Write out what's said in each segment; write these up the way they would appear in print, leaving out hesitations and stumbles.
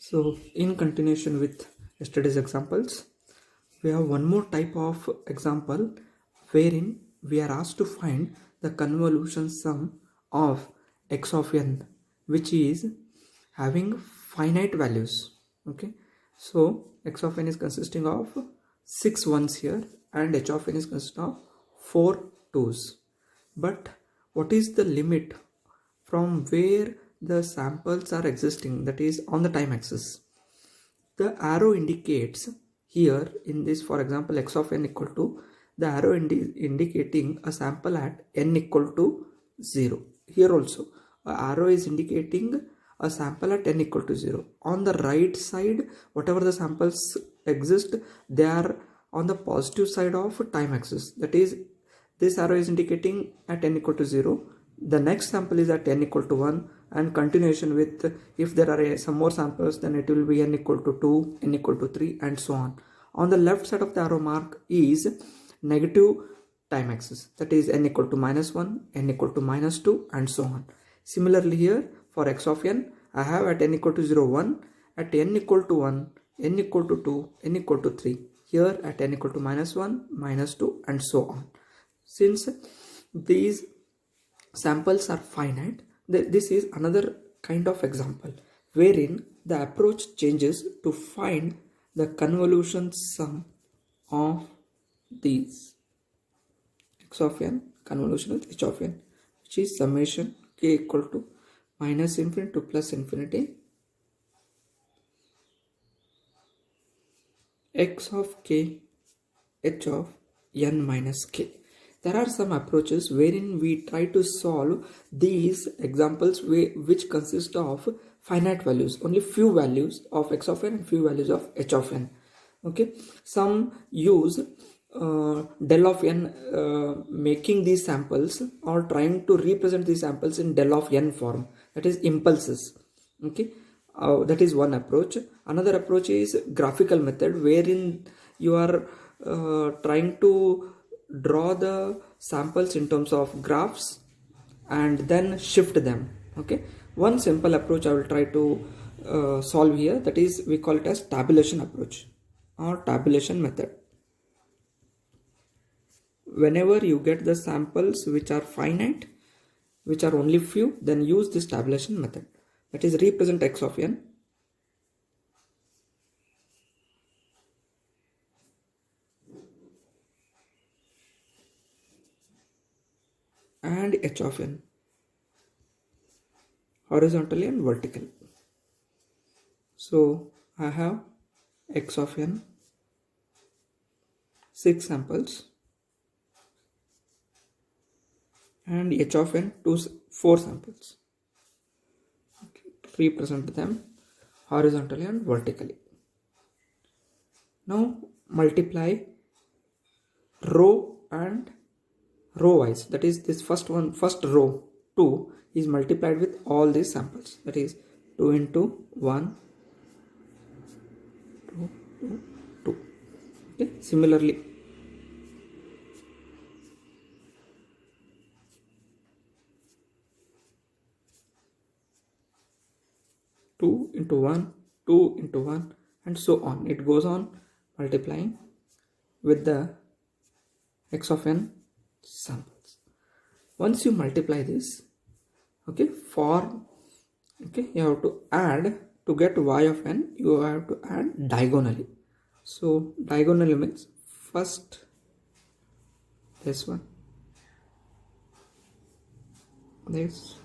So in continuation with yesterday's examples, we have one more type of example wherein we are asked to find the convolution sum of x of n, which is having finite values. Okay, so x of n is consisting of 6 ones here and h of n is consisting of 4 2's. But what is the limit from where the samples are existing, that is on the time axis? The arrow indicates here in this, for example, x of n equal to, the arrow indicating a sample at n equal to 0. Here also a arrow is indicating a sample at n equal to 0. On the right side, whatever the samples exist, they are on the positive side of time axis. That is, this arrow is indicating at n equal to 0. The next sample is at n equal to 1, and continuation with, if there are some more samples, then it will be n equal to 2, n equal to 3, and so on. On the left side of the arrow mark is negative time axis, that is n equal to -1, n equal to -2, and so on. Similarly here for x of n, I have at n equal to 0 1, at n equal to 1, n equal to 2, n equal to 3, here at n equal to -1, -2, and so on. Since these samples are finite, this is another kind of example wherein the approach changes to find the convolution sum of these x of n convolution with h of n, which is summation k equal to -infinity to +infinity x of k h of n minus k. There are some approaches wherein we try to solve these examples which consist of finite values, only few values of x of n and few values of h of n. Okay, some use del of n, making these samples or trying to represent these samples in del of n form, that is impulses. Okay, that is one approach. Another approach is graphical method, wherein you are trying to draw the samples in terms of graphs and then shift them. Okay, one simple approach I will try to solve here, that is, we call it as tabulation approach or tabulation method. Whenever you get the samples which are finite, which are only few, then use this tabulation method, that is, represent x of n and h of n horizontally and vertically. So I have x of n 6 samples and h of n 4 samples. Okay, represent them horizontally and vertically. Now multiply row and row wise, that is, this first row 2 is multiplied with all these samples, that is 2 into 1 2 2 2. Okay, similarly two into 1 2 into 1, and so on. It goes on multiplying with the x of n samples. Once you multiply this, okay, you have to add, to get y of n, you have to add diagonally. So diagonally means first this one, this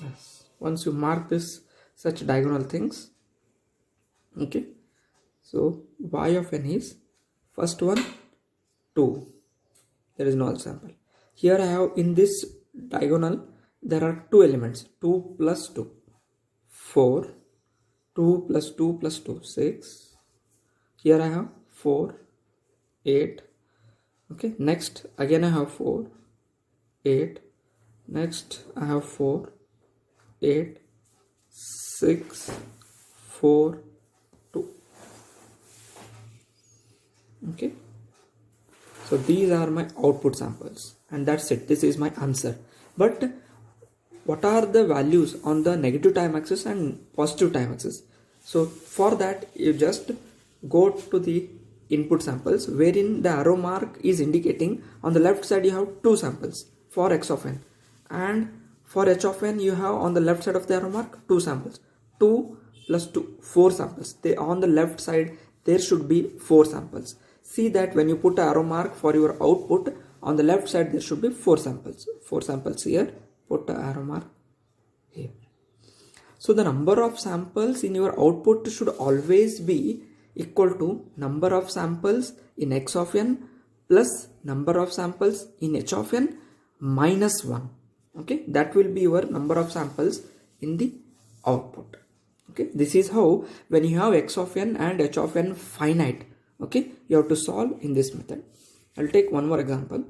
yes. Once you mark this such diagonal things, okay, so y of n is first one 2, there is no sample. Here I have, in this diagonal there are two elements, 2 plus 2 4, 2 plus 2 plus 2 6. Here I have 4 8. Okay, next again I have 4 8. Next I have 4 8 6 4 2. Okay, so these are my output samples, and that's it. This is my answer. But what are the values on the negative time axis and positive time axis? So for that, you just go to the input samples, wherein the arrow mark is indicating on the left side you have 2 samples for x of n, and for h of n you have on the left side of the arrow mark 2 samples. 2 plus 2, 4 samples. On the left side there should be 4 samples. See that when you put an arrow mark for your output, on the left side there should be 4 samples. 4 samples here, put the arrow mark here. So the number of samples in your output should always be equal to number of samples in x of n plus number of samples in h of n minus 1. Okay, that will be your number of samples in the output. Okay, this is how when you have x of n and h of n finite, okay, you have to solve in this method. I'll take one more example.